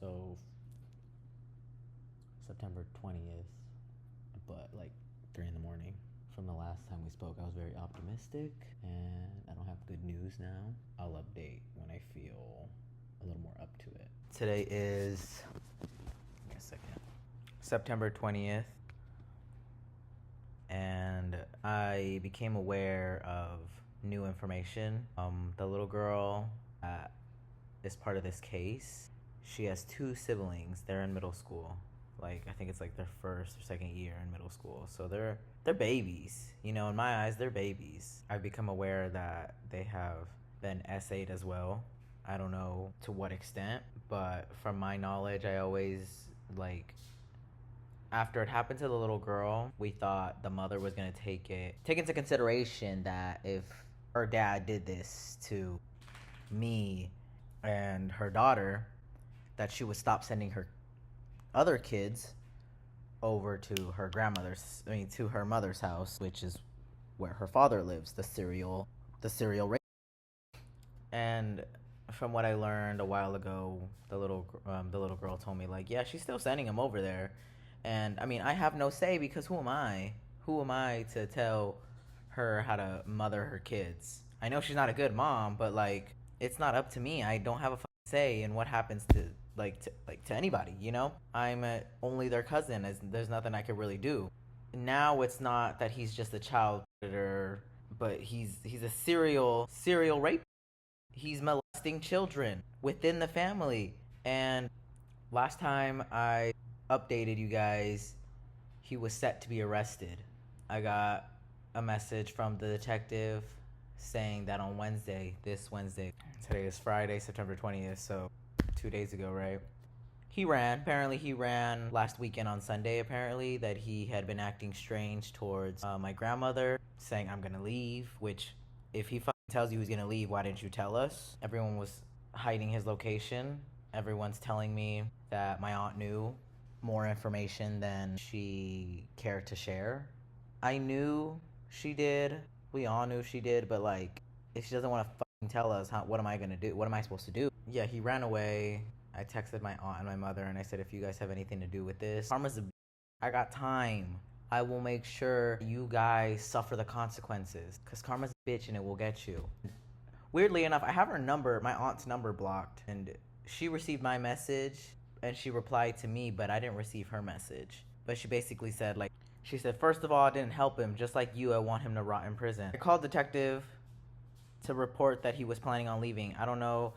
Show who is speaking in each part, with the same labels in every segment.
Speaker 1: So September 20th, but like 3 in the morning. From the last time we spoke, I was very optimistic, and I don't have good news now. I'll update when I feel a little more up to it. Today is, give me a second, September 20th, and I became aware of new information. The little girl that is part of this case, she has two siblings. They're in middle school. Like, I think it's like their first or second year in middle school. So they're babies. You know, in my eyes, they're babies. I've become aware that they have been essayed as well. I don't know to what extent, but from my knowledge, I always, like, after it happened to the little girl, we thought the mother was going to take into consideration that if her dad did this to me and her daughter, that she would stop sending her other kids over to her to her mother's house, which is where her father lives, the serial rape. And from what I learned a while ago, the little girl told me, like, yeah, she's still sending him over there. And I mean, I have no say, because who am I? Who am I to tell her how to mother her kids? I know she's not a good mom, but like, it's not up to me. I don't have a say in what happens to anybody, you know? I'm only their cousin. There's nothing I could really do. Now it's not that he's just a child predator, but he's a serial rape. He's molesting children within the family. And last time I updated you guys, he was set to be arrested. I got a message from the detective saying that on this Wednesday, today is Friday, September 20th, so 2 days ago, right? Apparently he ran last weekend on Sunday, apparently, that he had been acting strange towards my grandmother, saying, I'm gonna leave, which, if he tells you he's gonna leave, why didn't you tell us? Everyone was hiding his location. Everyone's telling me that my aunt knew more information than she cared to share. I knew she did. We all knew she did, but like, if she doesn't want to tell us, what am I gonna do? What am I supposed to do? Yeah, he ran away. I texted my aunt and my mother, and I said, if you guys have anything to do with this, karma's I got time. I will make sure you guys suffer the consequences, because karma's a bitch and it will get you. Weirdly enough, I have my aunt's number blocked, and she received my message and she replied to me, but I didn't receive her message. But she basically said, like, she said, first of all, I didn't help him. Just like you, I want him to rot in prison. I called detective to report that he was planning on leaving. I don't know,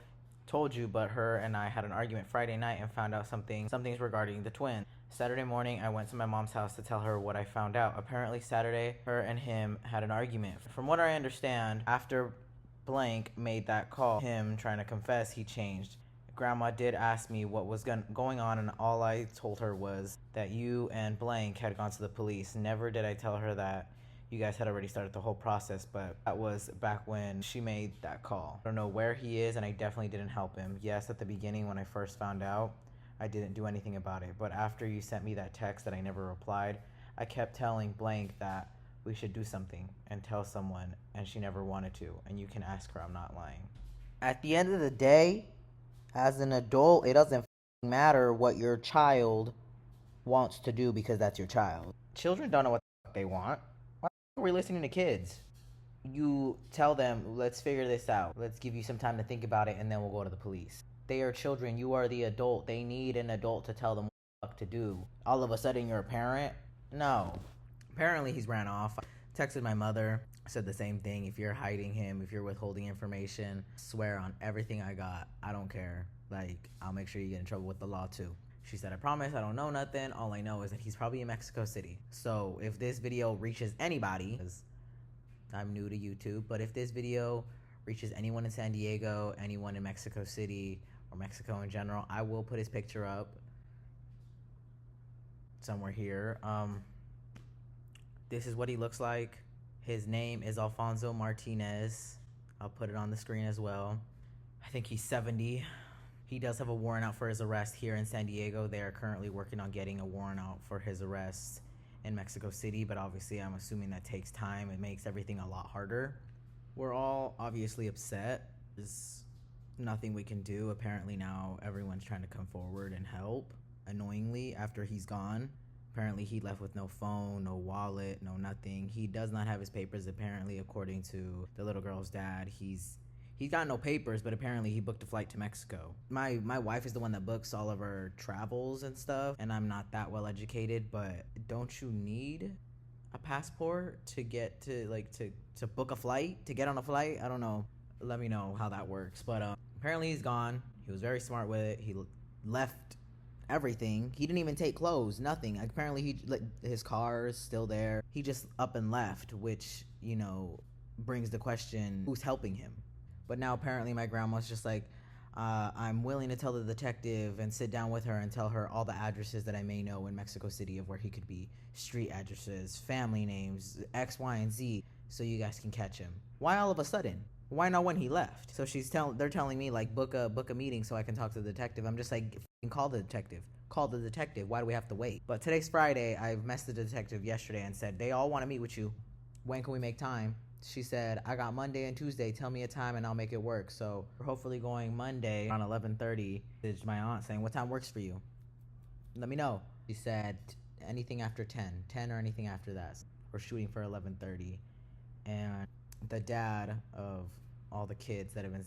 Speaker 1: told you, but her and I had an argument Friday night and found out something's regarding the twins. Saturday morning, I went to my mom's house to tell her what I found out. Apparently Saturday, her and him had an argument. From what I understand, after blank made that call, him trying to confess, he changed. Grandma did ask me what was going on, and all I told her was that you and blank had gone to the police. Never did I tell her that you guys had already started the whole process, but that was back when she made that call. I don't know where he is, and I definitely didn't help him. Yes, at the beginning when I first found out, I didn't do anything about it, but after you sent me that text that I never replied, I kept telling blank that we should do something and tell someone, and she never wanted to, and you can ask her, I'm not lying. At the end of the day, as an adult, it doesn't matter what your child wants to do, because that's your child. Children don't know what the fuck they want. Why are we listening to kids? You tell them, let's figure this out. Let's give you some time to think about it, and then we'll go to the police. They are children. You are the adult. They need an adult to tell them what the fuck to do. All of a sudden, you're a parent? No. Apparently, he's ran off. I texted my mother. Said the same thing. If you're hiding him, if you're withholding information, swear on everything I got. I don't care. Like, I'll make sure you get in trouble with the law too. She said, I promise, I don't know nothing. All I know is that he's probably in Mexico City. So if this video reaches anybody, because I'm new to YouTube, but if this video reaches anyone in San Diego, anyone in Mexico City, or Mexico in general, I will put his picture up somewhere here. This is what he looks like. His name is ALFONSO Martinez. I'll put it on the screen as well. I think he's 70. He does have a warrant out for his arrest here in San Diego. They are currently working on getting a warrant out for his arrest in Mexico City, but obviously I'm assuming that takes time. It makes everything a lot harder. We're all obviously upset. nothing we can do. Apparently now everyone's trying to come forward and help. Annoyingly, after he's gone, apparently he left with no phone, no wallet, no nothing. He does not have his papers. Apparently, according to the little girl's dad, he's got no papers, but apparently he booked a flight to Mexico. My wife is the one that books all of her travels and stuff, and I'm not that well educated, but don't you need a passport to get to to book a flight, to get on a flight? I don't know. Let me know how that works. But apparently he's gone. He was very smart with it. He left everything. He didn't even take clothes, nothing. Apparently his car is still there. He just up and left, which, you know, brings the question, who's helping him? But now apparently my grandma's just like, I'm willing to tell the detective and sit down with her and tell her all the addresses that I may know in Mexico City of where he could be, street addresses, family names, X, Y, and Z, so you guys can catch him. Why all of a sudden? Why not when he left? So they're telling me like book a meeting so I can talk to the detective. I'm just like, call the detective. Call the detective. Why do we have to wait? But today's Friday. I messaged the detective yesterday and said they all want to meet with you. When can we make time? She said, I got Monday and Tuesday. Tell me a time and I'll make it work. So we're hopefully going Monday around 11:30. It's my aunt saying, what time works for you? Let me know. She said anything after 10 or anything after that. We're shooting for 11:30. And the dad of all the kids that have been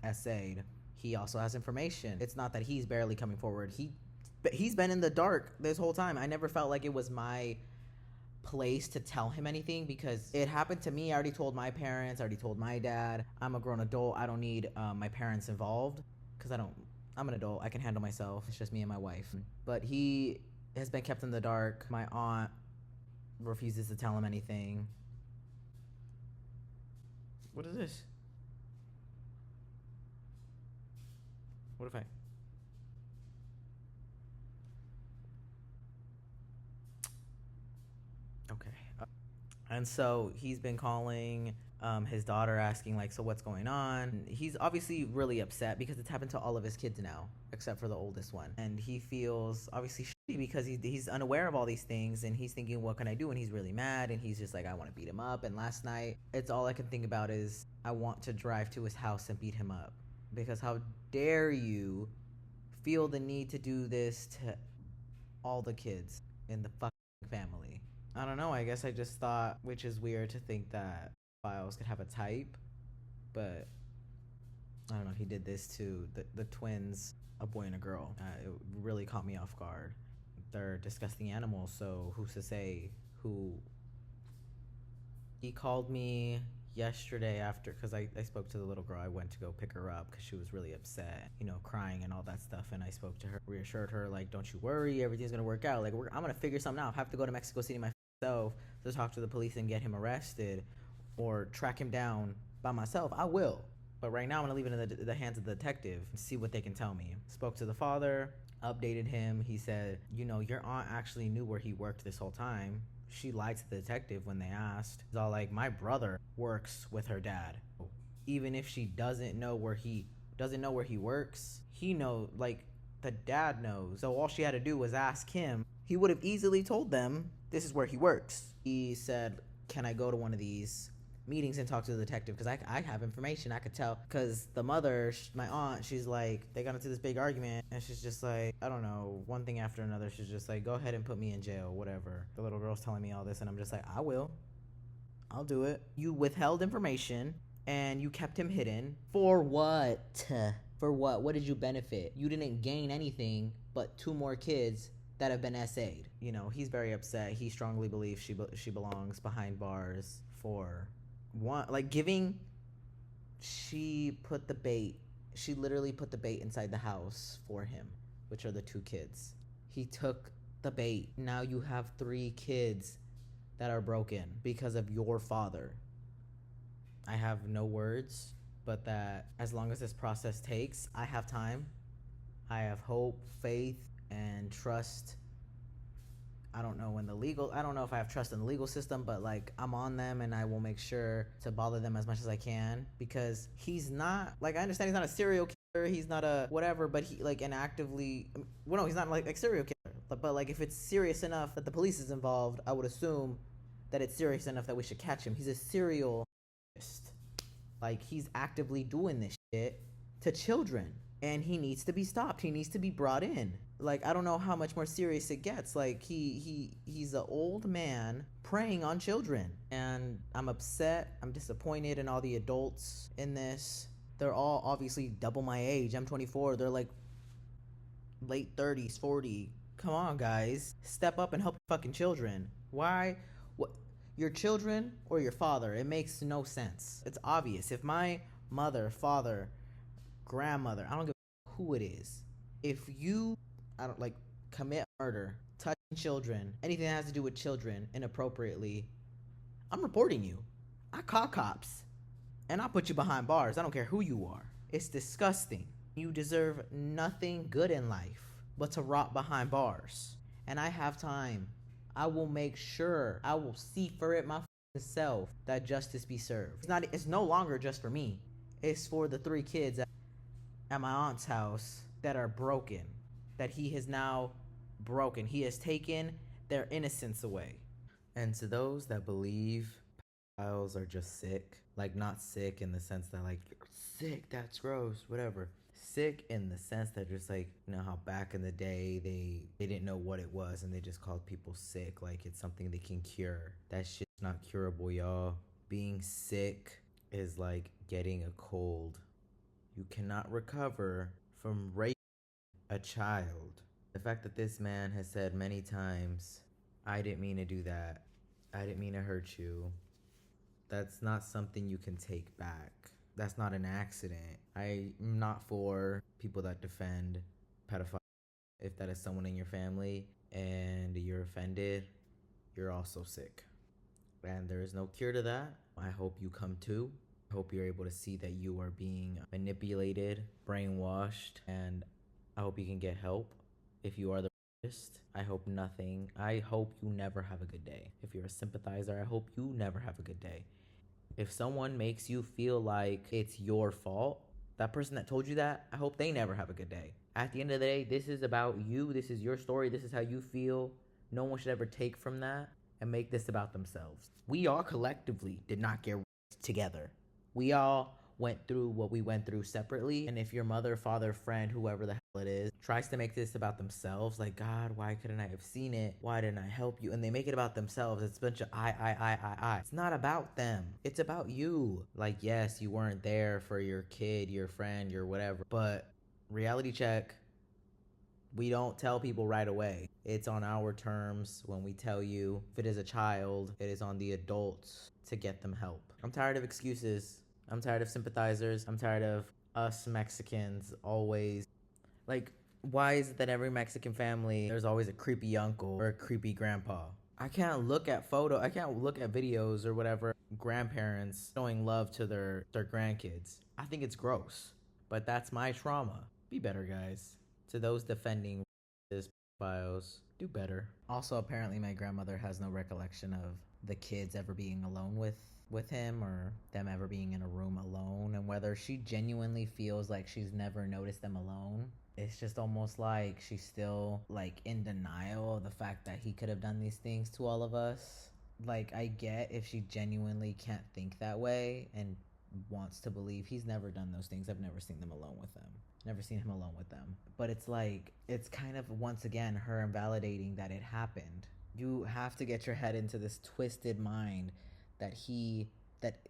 Speaker 1: essayed, he also has information. It's not that he's barely coming forward. He's been in the dark this whole time. I never felt like it was my place to tell him anything because it happened to me. I already told my parents, I already told my dad. I'm a grown adult. I don't need my parents involved because I'm an adult. I can handle myself. It's just me and my wife. But he has been kept in the dark. My aunt refuses to tell him anything. What is this? What if I... Okay. And so he's been calling his daughter asking like, so what's going on? He's obviously really upset because it's happened to all of his kids now, except for the oldest one. And he feels obviously shitty because he's unaware of all these things and he's thinking, what can I do? And he's really mad and he's just like, I want to beat him up. And last night, it's all I can think about is I want to drive to his house and beat him up. Because how dare you feel the need to do this to all the kids in the fucking family? I don't know. I guess I just thought, which is weird to think that files could have a type, but I don't know. He did this to the twins, a boy and a girl. It really caught me off guard. They're disgusting animals, so who's to say who? He called me yesterday after, because I spoke to the little girl. I went to go pick her up because she was really upset, you know, crying and all that stuff. And I spoke to her, reassured her, like, don't you worry, everything's gonna work out. Like, I'm gonna figure something out. I have to go to Mexico City myself to talk to the police and get him arrested or track him down by myself. I will. But right now I'm gonna leave it in the hands of the detective and see what they can tell me. Spoke to the father, updated him. He said, you know, your aunt actually knew where he worked this whole time. She lied to the detective when they asked. It's all like, my brother works with her dad. Even if she doesn't know where he works, he knows, like, the dad knows. So all she had to do was ask him. He would have easily told them, this is where he works. He said, can I go to one of these meetings and talk to the detective? Because I have information. I could tell. Because the mother, my aunt, she's like, they got into this big argument. And she's just like, I don't know, one thing after another. She's just like, go ahead and put me in jail, whatever. The little girl's telling me all this. And I'm just like, I will. I'll do it. You withheld information. And you kept him hidden. For what? For what? What did you benefit? You didn't gain anything but 2 more kids that have been essayed. You know, he's very upset. He strongly believes she belongs behind bars for one, like giving. She literally put the bait inside the house for him, which are the 2 kids. He took the bait. Now you have 3 kids that are broken because of your father. I have no words, but that as long as this process takes, I have time. I have hope, faith, and trust. I don't know if I have trust in the legal system, but like, I'm on them and I will make sure to bother them as much as I can, because he's not, like, I understand he's not a serial killer, he's not a whatever, but he like, and actively, well, no, he's not like serial killer, but like, if it's serious enough that the police is involved, I would assume that it's serious enough that we should catch him. He's a serial, like, he's actively doing this shit to children. And he needs to be stopped. He needs to be brought in. Like, I don't know how much more serious it gets. Like, he's an old man preying on children. And I'm upset. I'm disappointed in all the adults in this. They're all obviously double my age. I'm 24. They're like late 30s, 40. Come on, guys. Step up and help fucking children. Why? What? Your children or your father? It makes no sense. It's obvious. If my mother, father, grandmother, I don't give a who it is, if you, I don't like, commit murder, touching children, anything that has to do with children inappropriately, I'm reporting you. I call cops and I'll put you behind bars. I don't care who you are. It's disgusting. You deserve nothing good in life but to rot behind bars. And I have time. I will make sure, I will see for it myself that justice be served. It's no longer just for me. It's for the 3 kids at my aunt's house that are broken, that he has now broken. He has taken their innocence away. And to those that believe pedophiles are just sick, like not sick in the sense that like, you're sick, that's gross, whatever. Sick in the sense that just like, you know how back in the day they didn't know what it was and they just called people sick like it's something they can cure. That shit's not curable, y'all. Being sick is like getting a cold. You cannot recover from raping a child. The fact that this man has said many times, I didn't mean to do that. I didn't mean to hurt you. That's not something you can take back. That's not an accident. I'm not for people that defend pedophiles. If that is someone in your family and you're offended, you're also sick. And there is no cure to that. I hope you come to. I hope you're able to see that you are being manipulated, brainwashed, and I hope you can get help if you are the rapist. I hope you never have a good day. If you're a sympathizer, I hope you never have a good day. If someone makes you feel like it's your fault, that person that told you that, I hope they never have a good day. At the end of the day, this is about you. This is your story. This is how you feel. No one should ever take from that and make this about themselves. We all collectively did not get together. We all went through what we went through separately. And if your mother, father, friend, whoever the hell it is, tries to make this about themselves, like, God, why couldn't I have seen it? Why didn't I help you? And they make it about themselves. It's a bunch of I. It's not about them. It's about you. Like, yes, you weren't there for your kid, your friend, your whatever. But reality check, we don't tell people right away. It's on our terms when we tell you. If it is a child, it is on the adults to get them help. I'm tired of excuses. I'm tired of sympathizers. I'm tired of us Mexicans always. Like, why is it that every Mexican family, there's always a creepy uncle or a creepy grandpa? I can't look at videos or whatever, grandparents showing love to their grandkids. I think it's gross, but that's my trauma. Be better, guys. To those defending this files, do better. Also, apparently my grandmother has no recollection of the kids ever being alone with him or them ever being in a room alone, and whether she genuinely feels like she's never noticed them alone. It's just almost like she's still like in denial of the fact that he could have done these things to all of us. Like, I get if she genuinely can't think that way and wants to believe he's never done those things. I've never seen him alone with them. But it's like, it's kind of once again her invalidating that it happened. You have to get your head into this twisted mind that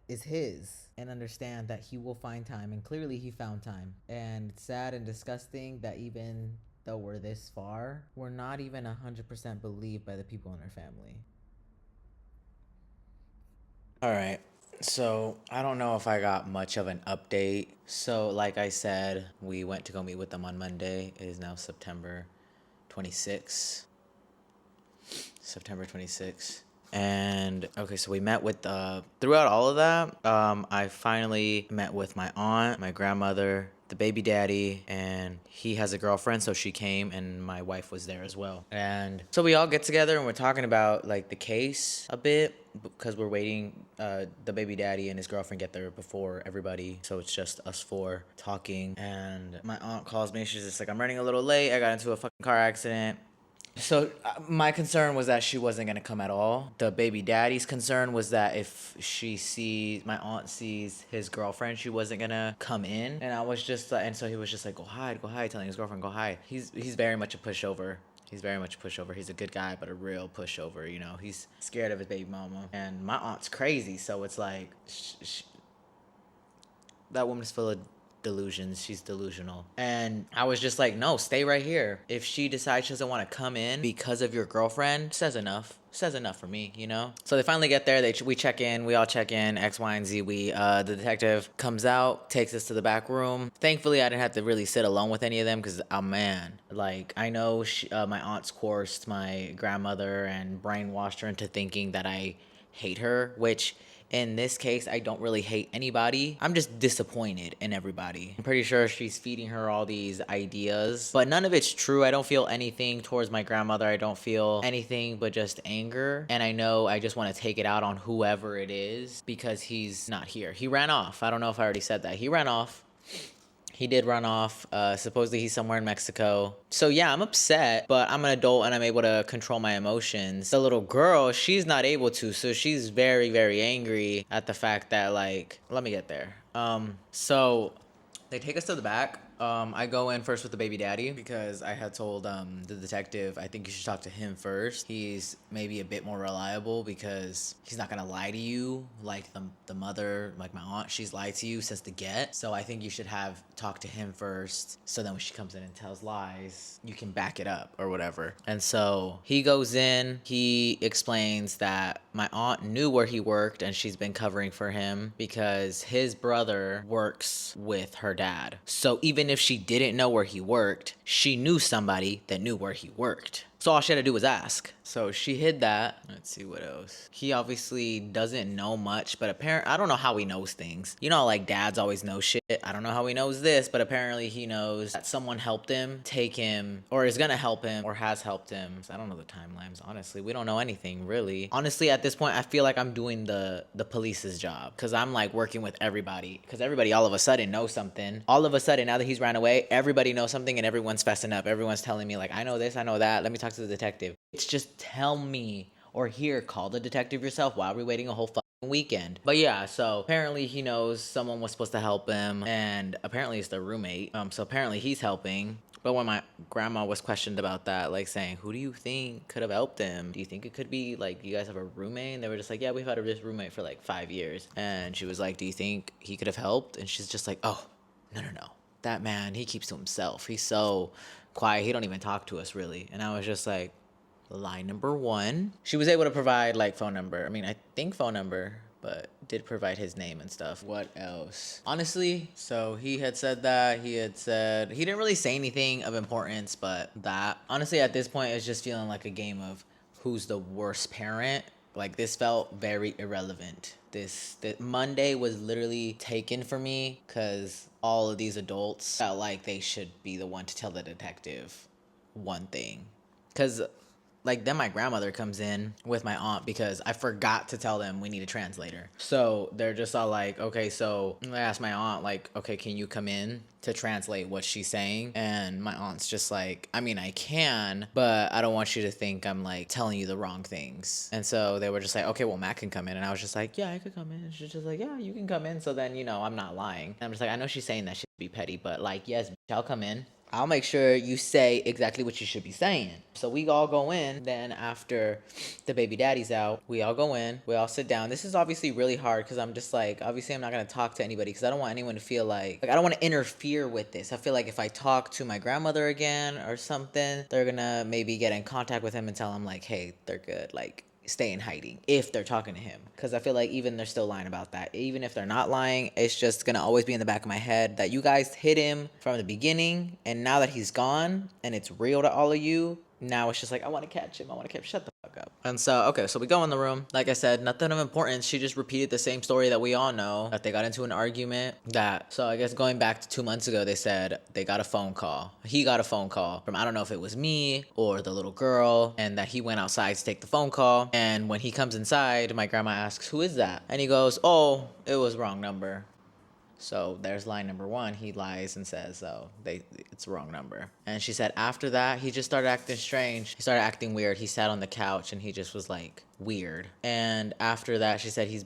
Speaker 1: is his and understand that he will find time, and clearly he found time. And it's sad and disgusting that even though we're this far, we're not even 100% believed by the people in our family. All right. So I don't know if I got much of an update. So like I said, we went to go meet with them on Monday. It is now September 26th. And okay, so we met with throughout all of that, I finally met with my aunt, my grandmother, the baby daddy, and he has a girlfriend, so she came, and my wife was there as well. And so we all get together and we're talking about like the case a bit, because we're waiting the baby daddy and his girlfriend get there before everybody, so it's just us 4 talking. And my aunt calls me. She's just like, I'm running a little late, I got into a fucking car accident. So my concern was that she wasn't gonna come at all. The baby daddy's concern was that if my aunt sees his girlfriend, she wasn't gonna come in. And I was just, and so he was just like, go hide, telling his girlfriend, go hide. He's very much a pushover. He's very much a pushover. He's a good guy, but a real pushover. You know, he's scared of his baby mama. And my aunt's crazy, so it's like, that woman's full of delusions. She's delusional. And I was just like, no, stay right here. If she decides she doesn't want to come in because of your girlfriend, says enough for me, you know? So they finally get there. We check in. We all check in. X, Y, and Z. The detective comes out, takes us to the back room. Thankfully, I didn't have to really sit alone with any of them because, oh man, like, I know my aunt's coursed my grandmother and brainwashed her into thinking that I hate her, which in this case, I don't really hate anybody. I'm just disappointed in everybody. I'm pretty sure she's feeding her all these ideas, but none of it's true. I don't feel anything towards my grandmother. I don't feel anything but just anger. And I know I just want to take it out on whoever it is because he's not here. He ran off. I don't know if I already said that. He ran off. He did run off. Supposedly he's somewhere in Mexico. So yeah, I'm upset, but I'm an adult and I'm able to control my emotions. The little girl, she's not able to, so she's very, very angry at the fact that, like, let me get there. So they take us to the back. I go in first with the baby daddy because I had told the detective, I think you should talk to him first. He's maybe a bit more reliable because he's not gonna lie to you like the mother, like my aunt, she's lied to you since the get. So I think you should talk to him first, so then when she comes in and tells lies, you can back it up or whatever. And so he goes in, he explains that my aunt knew where he worked and she's been covering for him because his brother works with her dad. So even if she didn't know where he worked, she knew somebody that knew where he worked. So all she had to do was ask. So she hid that. Let's see what else. He obviously doesn't know much, but apparently, I don't know how he knows things. You know, like dads always know shit. I don't know how he knows this, but apparently he knows that someone helped him take him, or is gonna help him, or has helped him. I don't know the timelines, honestly. We don't know anything, really. Honestly, at this point, I feel like I'm doing the police's job, because I'm like working with everybody, because everybody all of a sudden knows something. All of a sudden, now that he's ran away, everybody knows something, and everyone's fessing up. Everyone's telling me, like, I know this, I know that. Let me talk to the detective. It's just tell me, or here, call the detective yourself. Why are we waiting a whole weekend? But yeah, so apparently he knows someone was supposed to help him, and apparently it's their roommate. So apparently he's helping. But when my grandma was questioned about that, like saying, who do you think could have helped him? Do you think it could be like you guys have a roommate? And they were just like, yeah, we've had this roommate for like 5 years. And she was like, do you think he could have helped? And she's just like, oh, no. That man, he keeps to himself. He's so quiet. He don't even talk to us really. And I was just like, lie number one. She was able to provide like phone number. I mean, I think phone number, but did provide his name and stuff. What else? Honestly, so he had said that. He didn't really say anything of importance, but that. Honestly, at this point, it's just feeling like a game of who's the worst parent. Like, this felt very irrelevant. This Monday was literally taken for me because all of these adults felt like they should be the one to tell the detective one thing. Because like then my grandmother comes in with my aunt because I forgot to tell them we need a translator. So they're just all like, okay, so I asked my aunt, like, okay, can you come in to translate what she's saying? And my aunt's just like, I mean, I can, but I don't want you to think I'm like telling you the wrong things. And so they were just like, okay, well, Matt can come in. And I was just like, yeah, I could come in. And she's just like, yeah, you can come in. So then, you know, I'm not lying. And I'm just like, I know she's saying that shit to be petty, but like, yes, I'll come in. I'll make sure you say exactly what you should be saying. So we all go in. Then after the baby daddy's out, we all go in. We all sit down. This is obviously really hard because I'm just like, obviously I'm not going to talk to anybody because I don't want anyone to feel like I don't want to interfere with this. I feel like if I talk to my grandmother again or something, they're going to maybe get in contact with him and tell him like, hey, they're good. Like, stay in hiding if they're talking to him, because I feel like even they're still lying about that. Even if they're not lying, it's just gonna always be in the back of my head that you guys hid him from the beginning, and now that he's gone and it's real to all of you, now it's just like, I want to catch him. Shut the fuck up. And so, okay, so we go in the room. Like I said, nothing of importance. She just repeated the same story that we all know, that they got into an argument. So I guess going back to 2 months ago, they said they got a phone call. He got a phone call from, I don't know if it was me or the little girl, and that he went outside to take the phone call. And when he comes inside, my grandma asks, who is that? And he goes, oh, it was wrong number. So there's line number one. He lies and says, "Oh, it's the wrong number." And she said after that, he just started acting strange. He started acting weird. He sat on the couch and he just was like weird. And after that, she said he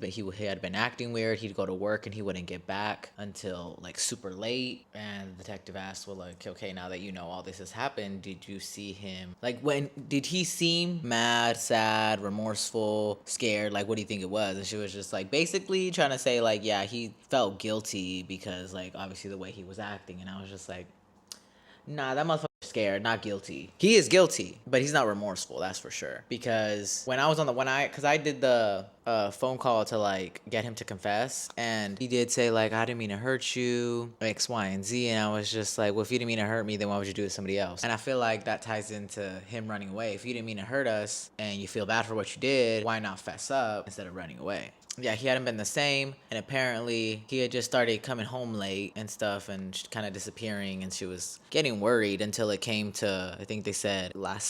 Speaker 1: had been acting weird. He'd go to work and he wouldn't get back until like super late. And the detective asked, "Well, like, okay, now that you know all this has happened, did you see him? Like, when did he seem mad, sad, remorseful, scared? Like, what do you think it was?" And she was just like basically trying to say like, yeah, he felt guilty because like obviously the way he was acting. And I was just like, nah, that motherfucker's scared, not guilty. He is guilty, but he's not remorseful, that's for sure. Because when I was on the because I did the phone call to like get him to confess, and he did say like, "I didn't mean to hurt you, X, Y, and Z," and I was just like, well, if you didn't mean to hurt me, then why would you do it to somebody else? And I feel like that ties into him running away. If you didn't mean to hurt us and you feel bad for what you did, why not fess up instead of running away? Yeah, he hadn't been the same, and apparently he had just started coming home late and stuff and kind of disappearing, and she was getting worried until it came to, I think they said last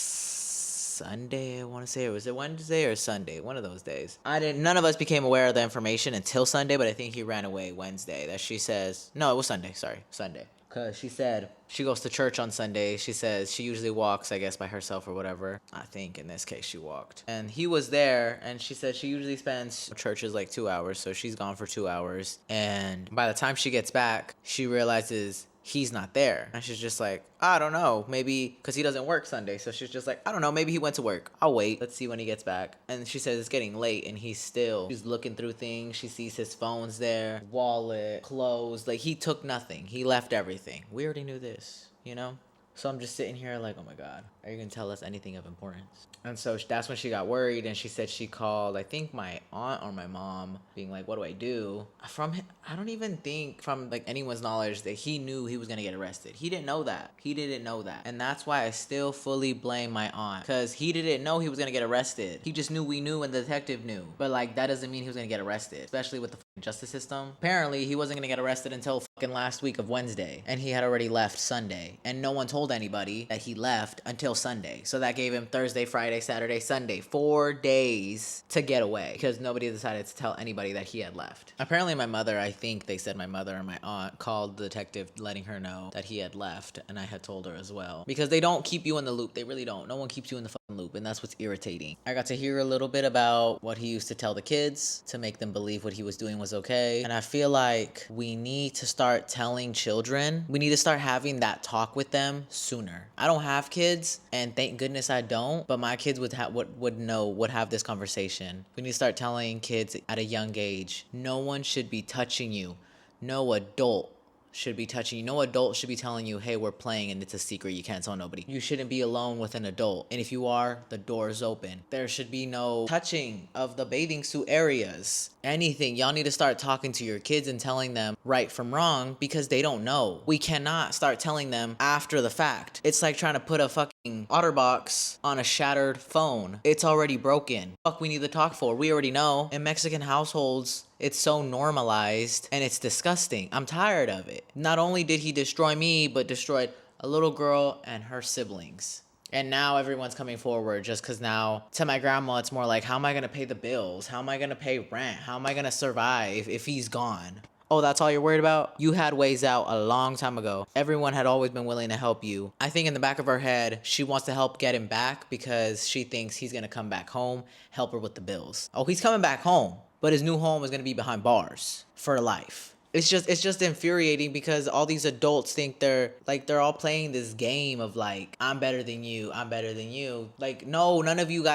Speaker 1: Sunday, I want to say, or was it Wednesday or Sunday? One of those days. None of us became aware of the information until Sunday, but I think he ran away Wednesday. That she says, no, it was Sunday, sorry, Sunday. Because she said she goes to church on Sunday. She says she usually walks, I guess, by herself or whatever. I think in this case she walked. And he was there, and she said she usually spends churches like 2 hours, so she's gone for 2 hours. And by the time she gets back, she realizes he's not there. And she's just like, I don't know, maybe because he doesn't work Sunday. So she's just like, I don't know, maybe he went to work. I'll wait. Let's see when he gets back. And she says it's getting late and she's looking through things. She sees his phone's there, wallet, clothes. Like, he took nothing. He left everything. We already knew this, you know? So I'm just sitting here like, oh my God, are you going to tell us anything of importance? And so that's when she got worried, and she said she called, I think, my aunt or my mom, being like, what do I do? From him, I don't even think from like anyone's knowledge that he knew he was going to get arrested. He didn't know that. He didn't know that. And that's why I still fully blame my aunt, because he didn't know he was going to get arrested. He just knew we knew and the detective knew. But like, that doesn't mean he was going to get arrested, especially with the justice system. Apparently, he wasn't going to get arrested until fucking last week of Wednesday, and he had already left Sunday, and no one told anybody that he left until Sunday. So that gave him Thursday, Friday, Saturday, Sunday, 4 days to get away, because nobody decided to tell anybody that he had left. Apparently my mother, I think they said my mother or my aunt called the detective letting her know that he had left, and I had told her as well, because they don't keep you in the loop. They really don't. No one keeps you in the fucking loop, and that's what's irritating. I got to hear a little bit about what he used to tell the kids to make them believe what he was doing was okay, and I feel like we need to start telling children, we need to start having that talk with them sooner. I don't have kids, and thank goodness I don't, but my kids would have this conversation. We need to start telling kids at a young age, no one should be touching you. No adult should be touching you. No adult should be telling you, hey, we're playing and it's a secret, you can't tell nobody. You shouldn't be alone with an adult. And if you are, the door is open. There should be no touching of the bathing suit areas. Anything. Y'all need to start talking to your kids and telling them right from wrong, because they don't know. We cannot start telling them after the fact. It's like trying to put a fucking OtterBox on a shattered phone. It's already broken. Fuck, we need to talk for. We already know. In Mexican households, it's so normalized and it's disgusting. I'm tired of it. Not only did he destroy me, but destroyed a little girl and her siblings. And now everyone's coming forward just because now to my grandma, it's more like, how am I going to pay the bills? How am I going to pay rent? How am I going to survive if he's gone? Oh, that's all you're worried about? You had ways out a long time ago. Everyone had always been willing to help you. I think in the back of her head, she wants to help get him back because she thinks he's going to come back home, help her with the bills. Oh, he's coming back home, but his new home is going to be behind bars for life. It's just infuriating because all these adults think they're all playing this game of like, I'm better than you, I'm better than you. Like, no, none of you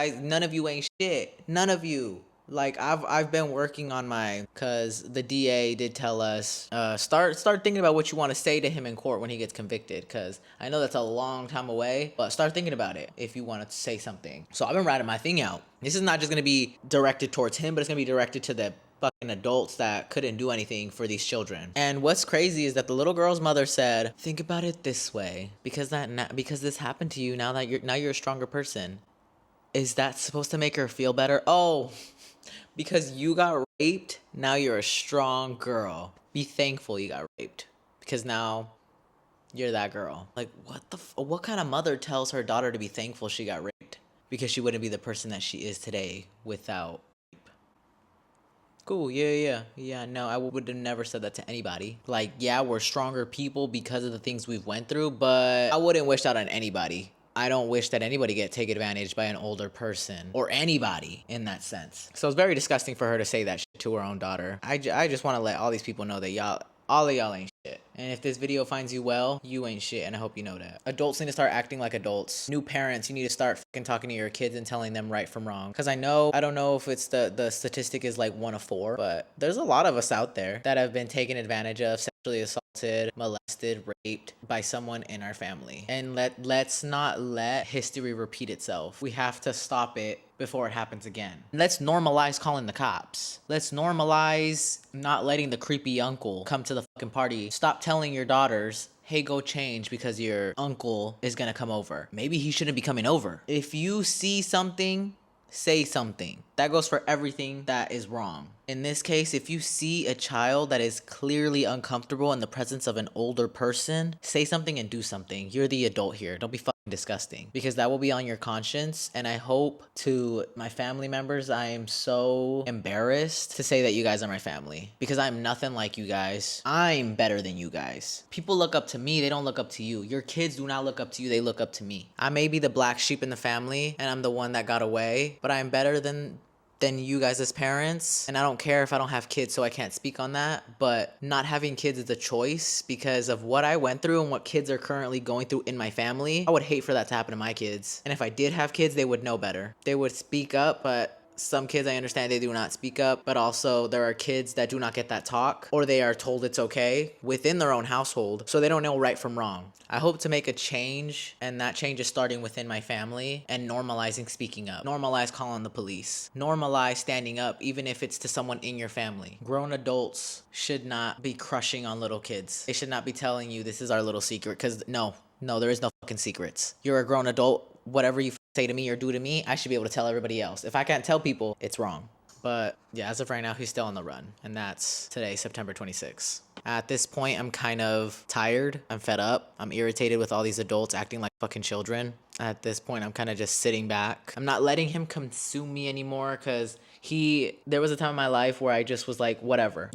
Speaker 1: ain't shit. None of you. Like, I've been working on cause the DA did tell us, start thinking about what you want to say to him in court when he gets convicted. Cause I know that's a long time away, but start thinking about it if you want to say something. So I've been writing my thing out. This is not just going to be directed towards him, but it's going to be directed to the fucking adults that couldn't do anything for these children. And what's crazy is that the little girl's mother said, think about it this way, because this happened to you, now you're a stronger person. Is that supposed to make her feel better? Oh, because you got raped, now you're a strong girl. Be thankful you got raped, because now you're that girl. Like, what kind of mother tells her daughter to be thankful she got raped? Because she wouldn't be the person that she is today without rape.
Speaker 2: Cool. Yeah. No, I would have never said that to anybody. Like, yeah, we're stronger people because of the things we've went through, but I wouldn't wish that on anybody. I don't wish that anybody get taken advantage by an older person or anybody in that sense. So it's very disgusting for her to say that shit to her own daughter. I just want to let all these people know that all of y'all ain't shit. And if this video finds you well, you ain't shit, and I hope you know that. Adults need to start acting like adults. New parents, you need to start fucking talking to your kids and telling them right from wrong. Because I don't know if it's the statistic is like 1 of 4, but there's a lot of us out there that have been taken advantage of, sexually assaulted, molested, raped by someone in our family. And let's not let history repeat itself. We have to stop it before it happens again. Let's normalize calling the cops. Let's normalize not letting the creepy uncle come to the fucking party. Stop telling your daughters, hey, go change because your uncle is gonna come over. Maybe he shouldn't be coming over. If you see something, say something. That goes for everything that is wrong. In this case, if you see a child that is clearly uncomfortable in the presence of an older person, say something and do something. You're the adult here. Don't be fucking disgusting, because that will be on your conscience. And I hope, to my family members, I am so embarrassed to say that you guys are my family, because I'm nothing like you guys. I'm better than you guys. People look up to me. They don't look up to you. Your kids do not look up to you. They look up to me. I may be the black sheep in the family and I'm the one that got away, but I'm better than you guys as parents. And I don't care if I don't have kids, so I can't speak on that, but not having kids is a choice because of what I went through and what kids are currently going through in my family. I would hate for that to happen to my kids. And if I did have kids, they would know better. They would speak up, but some kids, I understand, they do not speak up, but also there are kids that do not get that talk, or they are told it's okay within their own household, so they don't know right from wrong. I hope to make a change, and that change is starting within my family and normalizing speaking up. Normalize calling the police. Normalize standing up, even if it's to someone in your family. Grown adults should not be crushing on little kids. They should not be telling you this is our little secret, because no, there is no fucking secrets. You're a grown adult. Whatever you say to me or do to me, I should be able to tell everybody else. If I can't tell people, it's wrong. But yeah, as of right now, he's still on the run. And that's today, September 26th. At this point, I'm kind of tired. I'm fed up. I'm irritated with all these adults acting like fucking children. At this point, I'm kind of just sitting back. I'm not letting him consume me anymore, because there was a time in my life where I just was like, whatever,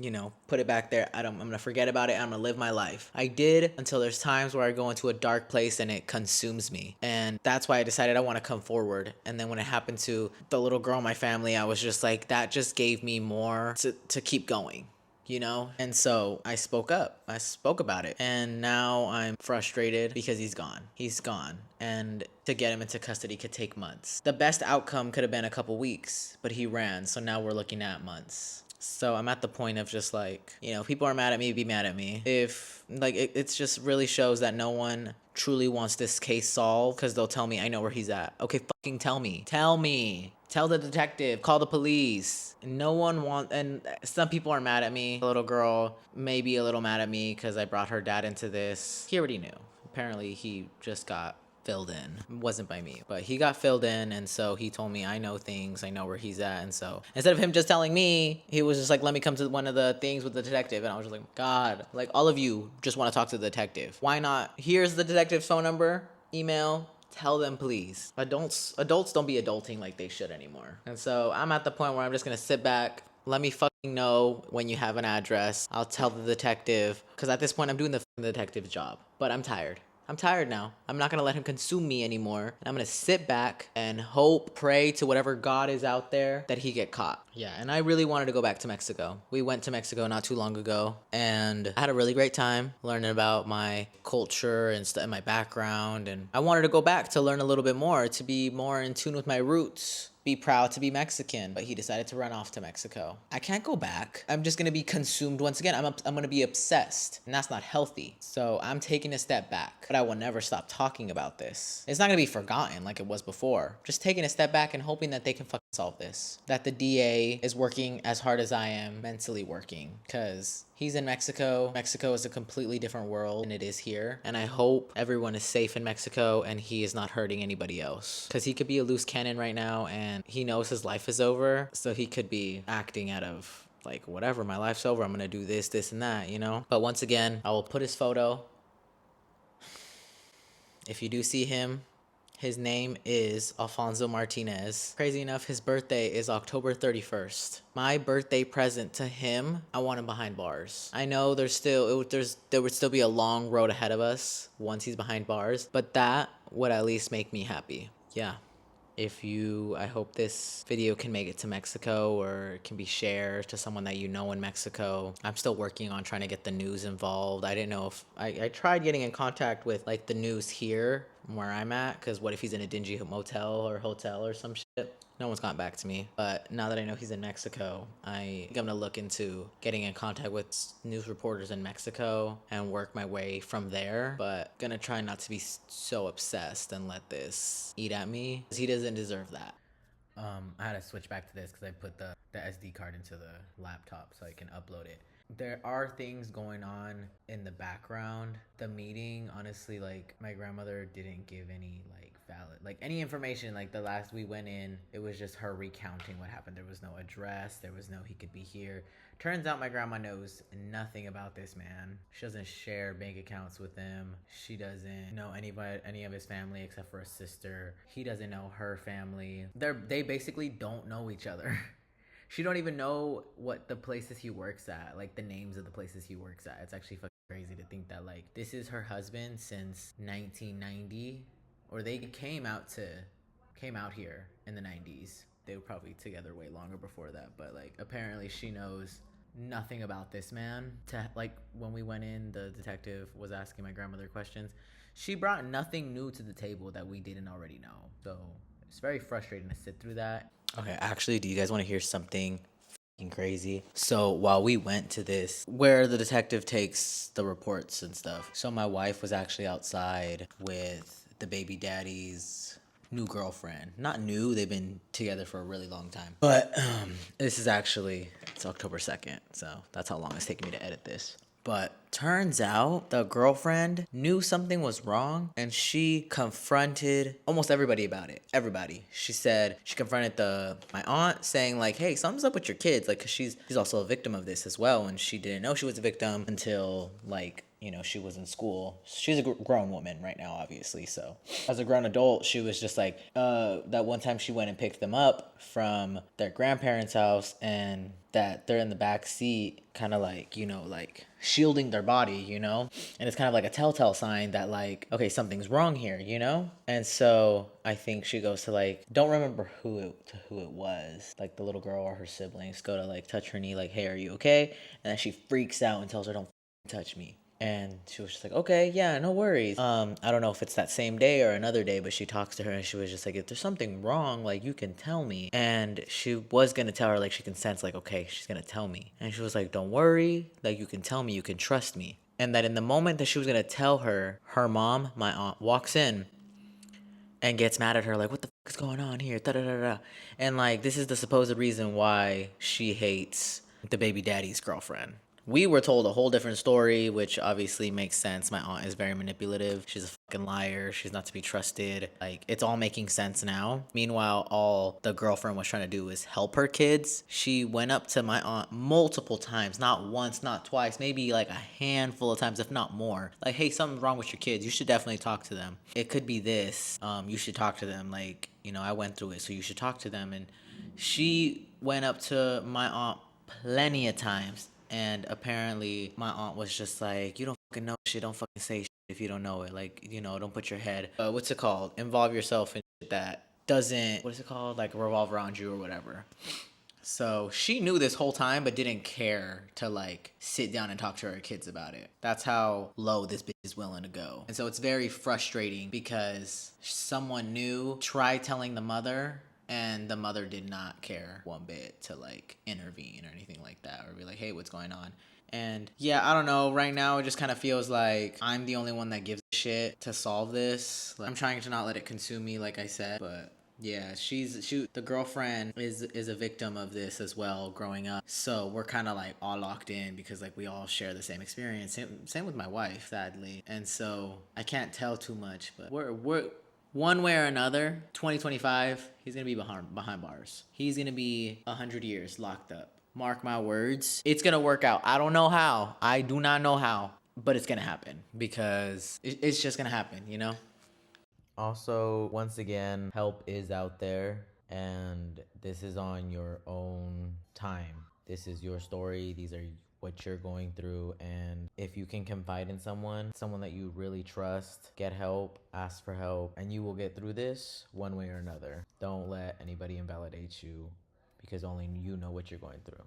Speaker 2: put it back there. I'm going to forget about it. I'm going to live my life. I did, until there's times where I go into a dark place and it consumes me. And that's why I decided I want to come forward. And then when it happened to the little girl in my family, I was just like, that just gave me more to keep going. And so I spoke up. I spoke about it. And now I'm frustrated because he's gone. And to get him into custody could take months. The best outcome could have been a couple weeks, but he ran. So now we're looking at months. So I'm at the point of just like, people are mad at me, be mad at me. If it just really shows that no one truly wants this case solved, because they'll tell me I know where he's at. Okay, fucking tell me. Tell the detective, call the police. No one wants, and some people are mad at me. The little girl may be a little mad at me because I brought her dad into this. He already knew. Apparently he just got filled in. It wasn't by me, but he got filled in, and so he told me I know things, I know where he's at. And so instead of him just telling me, he was just like, let me come to one of the things with the detective. And I was just like, God, like, all of you just want to talk to the detective. Why not? Here's the detective's phone number, email. Tell them, please. Adults don't be adulting like they should anymore. And so I'm at the point where I'm just gonna sit back. Let me fucking know when you have an address. I'll tell the detective, because at this point I'm doing the detective's job. But I'm tired. I'm tired now. I'm not going to let him consume me anymore. I'm going to sit back and hope, pray to whatever God is out there that he get caught. Yeah, and I really wanted to go back to Mexico. We went to Mexico not too long ago, and I had a really great time learning about my culture and my background. And I wanted to go back to learn a little bit more, to be more in tune with my roots. Be proud to be Mexican, but he decided to run off to Mexico. I can't go back. I'm just gonna be consumed once again. I'm gonna be obsessed, and that's not healthy. So I'm taking a step back, but I will never stop talking about this. It's not gonna be forgotten like it was before. Just taking a step back and hoping that they can fucking solve this. That the DA is working as hard as I am mentally working, because he's in Mexico. Mexico is a completely different world than it is here. And I hope everyone is safe in Mexico and he is not hurting anybody else. Because he could be a loose cannon right now and he knows his life is over. So he could be acting out of like, whatever, my life's over. I'm going to do this, this, and that, But once again, I will put his photo. If you do see him, His name is Alfonso Martinez. Crazy enough, his birthday is October 31st. My birthday present to him, I want him behind bars. I know there would still be a long road ahead of us once he's behind bars, but that would at least make me happy. Yeah. I hope this video can make it to Mexico or it can be shared to someone that you know in Mexico. I'm still working on trying to get the news involved. I didn't know if I tried getting in contact with like the news here where I'm at, because what if he's in a dingy motel or hotel or some shit? No one's gotten back to me. But now that I know he's in Mexico, I think I'm gonna look into getting in contact with news reporters in Mexico and work my way from there. But gonna try not to be so obsessed and let this eat at me, because he doesn't deserve that.
Speaker 1: I had to switch back to this because I put the SD card into the laptop so I can upload it. There are things going on in the background. The meeting, honestly, like my grandmother didn't give any like valid, like any information. Like the last we went in, it was just her recounting what happened. There was no address. There was no he could be here. Turns out my grandma knows nothing about this man. She doesn't share bank accounts with him. She doesn't know any of his family except for a sister. He doesn't know her family. They basically don't know each other. She don't even know what the places he works at, like the names of the places he works at. It's actually fucking crazy to think that like this is her husband since 1990, or they came out here in the 90s. They were probably together way longer before that, but like apparently she knows nothing about this man. Like when we went in, the detective was asking my grandmother questions. She brought nothing new to the table that we didn't already know. So it's very frustrating to sit through that. Okay, actually, do you guys want to hear something fucking crazy? So while we went to this, where the detective takes the reports and stuff, so my wife was actually outside with the baby daddy's new girlfriend. Not new, they've been together for a really long time. But it's October 2nd, so that's how long it's taking me to edit this. But turns out the girlfriend knew something was wrong and she confronted almost everybody about it. Everybody. She confronted my aunt saying like, hey, something's up with your kids. Like, cause she's also a victim of this as well. And she didn't know she was a victim until like, she was in school. She's a grown woman right now, obviously. So as a grown adult, she was just like, that one time she went and picked them up from their grandparents' house and that they're in the back seat, kind of like, like shielding their body, and it's kind of like a telltale sign that like, okay, something's wrong here, And so I think she goes to like, don't remember who it was, like the little girl or her siblings go to like touch her knee, like, hey, are you okay? And then she freaks out and tells her, don't touch me. And she was just like, okay, yeah, no worries. I don't know if it's that same day or another day, but she talks to her and she was just like, if there's something wrong, like, you can tell me. And she was going to tell her, like, she can sense, like, okay, she's going to tell me. And she was like, don't worry, like, you can tell me, you can trust me. And that in the moment that she was going to tell her, her mom, my aunt, walks in and gets mad at her, like, what the fuck is going on here? Da da da da. And, like, this is the supposed reason why she hates the baby daddy's girlfriend. We were told a whole different story, which obviously makes sense. My aunt is very manipulative. She's a fucking liar. She's not to be trusted. Like, it's all making sense now. Meanwhile, all the girlfriend was trying to do was help her kids. She went up to my aunt multiple times, not once, not twice, maybe like a handful of times, if not more. Like, hey, something's wrong with your kids. You should definitely talk to them. It could be this. You should talk to them. Like, I went through it, so you should talk to them. And she went up to my aunt plenty of times. And apparently my aunt was just like, you don't fucking know shit, don't fucking say shit if you don't know it. Like, don't put your head, what's it called? Involve yourself in shit that doesn't, what is it called? Like revolve around you or whatever. So she knew this whole time, but didn't care to like sit down and talk to her kids about it. That's how low this bitch is willing to go. And so it's very frustrating because someone new tried telling the mother, and the mother did not care one bit to like intervene or anything like that, or be like, hey, what's going on? And yeah, I don't know. Right now, it just kind of feels like I'm the only one that gives a shit to solve this. Like, I'm trying to not let it consume me, like I said, but yeah, the girlfriend is a victim of this as well growing up. So we're kind of like all locked in because like we all share the same experience. Same with my wife, sadly. And so I can't tell too much, but we're one way or another, 2025, he's going to be behind bars. He's going to be 100 years locked up. Mark my words. It's going to work out. I don't know how. I do not know how, but it's going to happen because it's just going to happen, Also, once again, help is out there, and this is on your own time. This is your story. These are what you're going through, and if you can confide in someone that you really trust, get help, ask for help, and you will get through this one way or another. Don't let anybody invalidate you because only you know what you're going through.